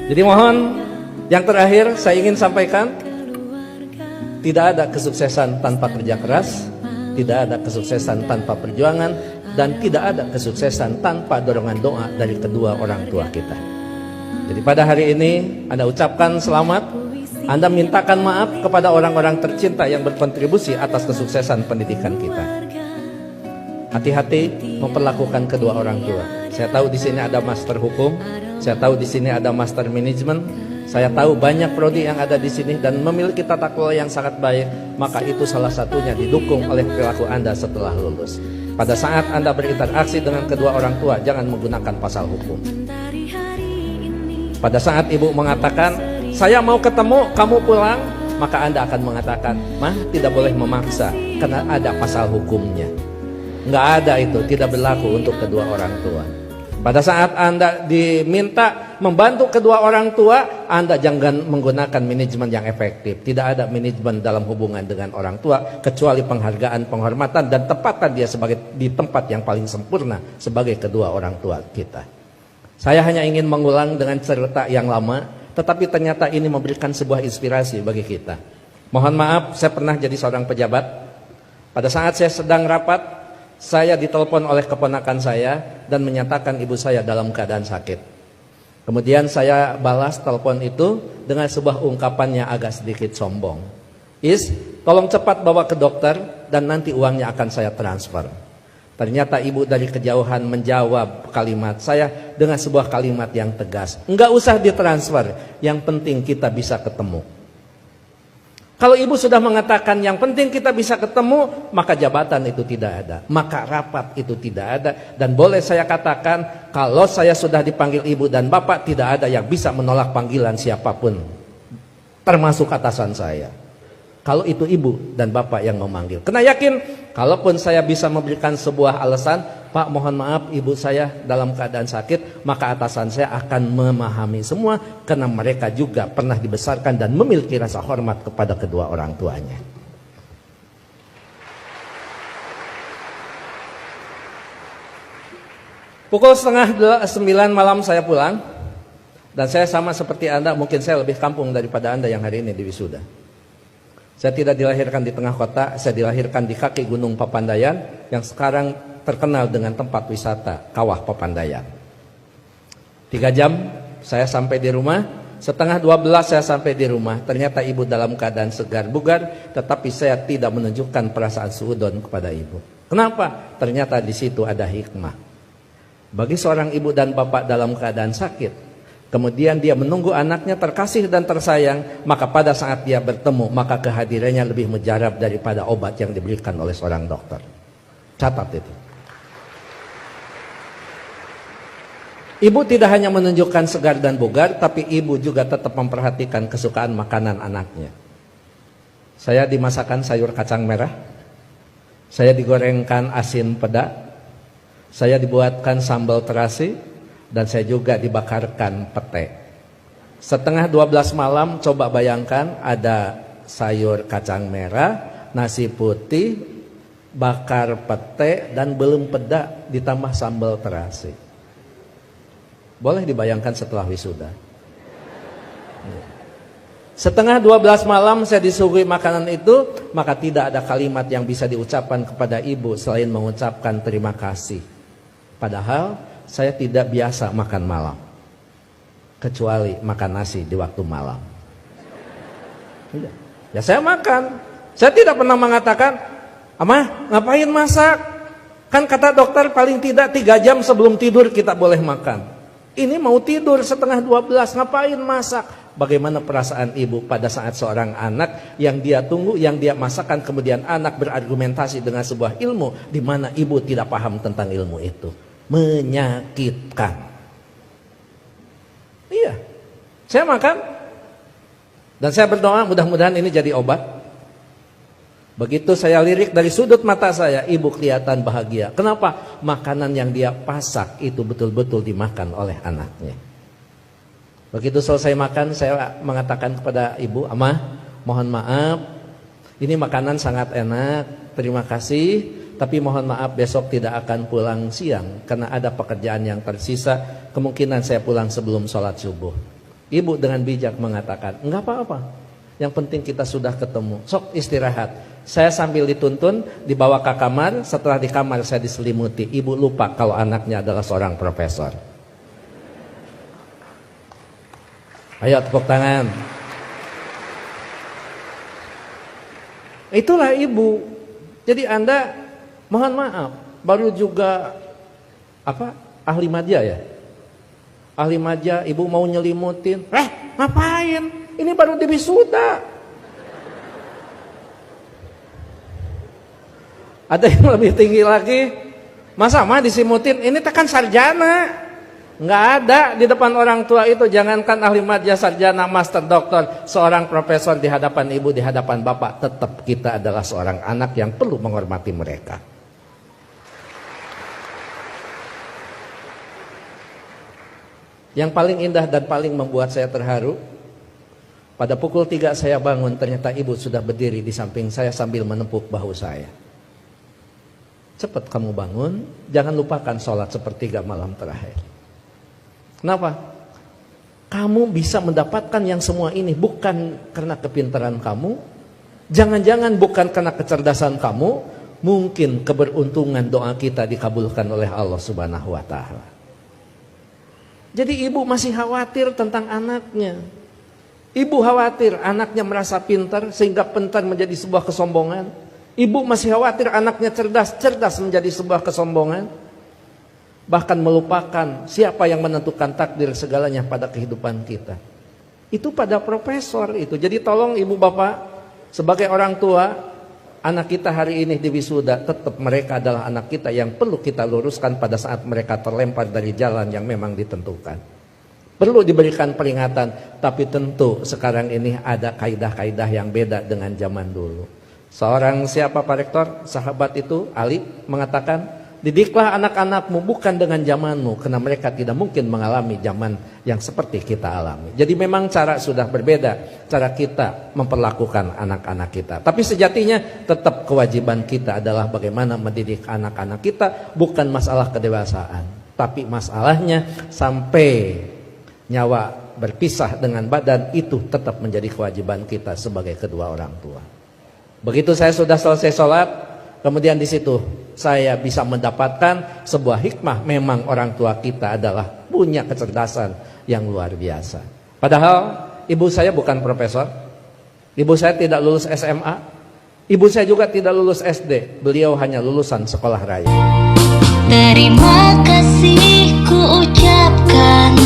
Jadi mohon, yang terakhir saya ingin sampaikan, tidak ada kesuksesan tanpa kerja keras, tidak ada kesuksesan tanpa perjuangan, dan tidak ada kesuksesan tanpa dorongan doa dari kedua orang tua kita. Jadi pada hari ini Anda ucapkan selamat, Anda mintakan maaf kepada orang-orang tercinta yang berkontribusi atas kesuksesan pendidikan kita. Hati-hati memperlakukan kedua orang tua. Saya tahu di sini ada master hukum, saya tahu di sini ada master manajemen, saya tahu banyak prodi yang ada di sini dan memiliki tata kelola yang sangat baik, maka itu salah satunya didukung oleh perilaku Anda setelah lulus. Pada saat Anda berinteraksi dengan kedua orang tua, jangan menggunakan pasal hukum. Pada saat ibu mengatakan, saya mau ketemu, kamu pulang, maka Anda akan mengatakan, mah tidak boleh memaksa, karena ada pasal hukumnya. Nggak ada itu, tidak berlaku untuk kedua orang tua. Pada saat Anda diminta membantu kedua orang tua, Anda jangan menggunakan manajemen yang efektif. Tidak ada manajemen dalam hubungan dengan orang tua, kecuali penghargaan, penghormatan, dan tempatkan dia sebagai di tempat yang paling sempurna sebagai kedua orang tua kita. Saya hanya ingin mengulang dengan cerita yang lama, tetapi ternyata ini memberikan sebuah inspirasi bagi kita. Mohon maaf, saya pernah jadi seorang pejabat. Pada saat saya sedang rapat, saya ditelepon oleh keponakan saya dan menyatakan ibu saya dalam keadaan sakit. Kemudian saya balas telepon itu dengan sebuah ungkapan yang agak sedikit sombong. Tolong cepat bawa ke dokter dan nanti uangnya akan saya transfer. Ternyata ibu dari kejauhan menjawab kalimat saya dengan sebuah kalimat yang tegas. Enggak usah ditransfer, yang penting kita bisa ketemu. Kalau ibu sudah mengatakan yang penting kita bisa ketemu, maka jabatan itu tidak ada, maka rapat itu tidak ada. Dan boleh saya katakan, kalau saya sudah dipanggil ibu dan bapak, tidak ada yang bisa menolak panggilan siapapun, termasuk atasan saya. Kalau itu ibu dan bapak yang memanggil, kena yakin, kalaupun saya bisa memberikan sebuah alasan, Pak mohon maaf ibu saya dalam keadaan sakit, maka atasan saya akan memahami semua, karena mereka juga pernah dibesarkan dan memiliki rasa hormat kepada kedua orang tuanya. Pukul 8:30 malam saya pulang, dan saya sama seperti Anda, mungkin saya lebih kampung daripada Anda yang hari ini di wisuda. Saya tidak dilahirkan di tengah kota, saya dilahirkan di kaki Gunung Papandayan yang sekarang terkenal dengan tempat wisata Kawah Papandayan. 3 jam saya sampai di rumah, 11:30 saya sampai di rumah. Ternyata ibu dalam keadaan segar bugar, tetapi saya tidak menunjukkan perasaan suudon kepada ibu. Kenapa? Ternyata di situ ada hikmah. Bagi seorang ibu dan bapak dalam keadaan sakit, kemudian dia menunggu anaknya terkasih dan tersayang, maka pada saat dia bertemu, maka kehadirannya lebih mujarab daripada obat yang diberikan oleh seorang dokter. Catat itu. Ibu tidak hanya menunjukkan segar dan bugar, tapi ibu juga tetap memperhatikan kesukaan makanan anaknya. Saya dimasakan sayur kacang merah, saya digorengkan asin peda, saya dibuatkan sambal terasi, dan saya juga dibakarkan pete. 11:30 malam, coba bayangkan ada sayur kacang merah, nasi putih, bakar pete, dan belum peda ditambah sambal terasi. Boleh dibayangkan setelah wisuda. 11:30 malam saya disuguhi makanan itu, maka tidak ada kalimat yang bisa diucapkan kepada ibu selain mengucapkan terima kasih. Padahal saya tidak biasa makan malam, kecuali makan nasi di waktu malam. Ya saya makan. Saya tidak pernah mengatakan, Amah ngapain masak? Kan kata dokter paling tidak 3 jam sebelum tidur kita boleh makan. Ini mau tidur 11:30, ngapain masak? Bagaimana perasaan ibu pada saat seorang anak yang dia tunggu, yang dia masakan, kemudian anak berargumentasi dengan sebuah ilmu di mana ibu tidak paham tentang ilmu itu. Menyakitkan. Iya, saya makan dan saya berdoa mudah-mudahan ini jadi obat. Begitu saya lirik dari sudut mata saya, ibu kelihatan bahagia. Kenapa? Makanan yang dia pasak itu betul-betul dimakan oleh anaknya. Begitu selesai makan, saya mengatakan kepada ibu, Amah mohon maaf, ini makanan sangat enak, terima kasih. Tapi mohon maaf besok tidak akan pulang siang karena ada pekerjaan yang tersisa. Kemungkinan saya pulang sebelum sholat subuh. Ibu dengan bijak mengatakan, enggak apa-apa. Yang penting kita sudah ketemu. Sok istirahat. Saya sambil dituntun, dibawa ke kamar. Setelah di kamar saya diselimuti. Ibu lupa kalau anaknya adalah seorang profesor. Ayo tepuk tangan. Itulah ibu. Jadi Anda mohon maaf, baru juga ahli madya ya? Ahli madya, ibu mau nyelimutin. Ngapain? Ini baru di wisuda. Ada yang lebih tinggi lagi. Masa mah disimutin? Ini tekan sarjana. Nggak ada di depan orang tua itu. Jangankan ahli madya, sarjana, master, doktor, seorang profesor di hadapan ibu, di hadapan bapak, tetap kita adalah seorang anak yang perlu menghormati mereka. Yang paling indah dan paling membuat saya terharu, pada pukul 3 saya bangun, ternyata ibu sudah berdiri di samping saya sambil menepuk bahu saya. Cepat kamu bangun, jangan lupakan sholat sepertiga malam terakhir. Kenapa? Kamu bisa mendapatkan yang semua ini bukan karena kepintaran kamu, jangan-jangan bukan karena kecerdasan kamu, mungkin keberuntungan doa kita dikabulkan oleh Allah Subhanahu wa Ta'ala. Jadi ibu masih khawatir tentang anaknya. Ibu khawatir anaknya merasa pintar sehingga pintar menjadi sebuah kesombongan. Ibu masih khawatir anaknya cerdas, cerdas menjadi sebuah kesombongan. Bahkan melupakan siapa yang menentukan takdir segalanya pada kehidupan kita. Itu pada profesor itu. Jadi tolong ibu bapak, sebagai orang tua, anak kita hari ini di wisuda, tetap mereka adalah anak kita yang perlu kita luruskan pada saat mereka terlempar dari jalan yang memang ditentukan. Perlu diberikan peringatan, tapi tentu sekarang ini ada kaidah-kaidah yang beda dengan zaman dulu. Seorang siapa Pak Rektor, sahabat itu, Ali, mengatakan, didiklah anak-anakmu bukan dengan zamanmu, karena mereka tidak mungkin mengalami zaman yang seperti kita alami. Jadi memang cara sudah berbeda, cara kita memperlakukan anak-anak kita. Tapi sejatinya tetap kewajiban kita adalah bagaimana mendidik anak-anak kita, bukan masalah kedewasaan. Tapi masalahnya sampai nyawa berpisah dengan badan, itu tetap menjadi kewajiban kita sebagai kedua orang tua. Begitu saya sudah selesai sholat, kemudian di situ saya bisa mendapatkan sebuah hikmah. Memang orang tua kita adalah punya kecerdasan yang luar biasa. Padahal ibu saya bukan profesor, ibu saya tidak lulus SMA, ibu saya juga tidak lulus SD. Beliau hanya lulusan sekolah raya. Terima kasih ku ucapkan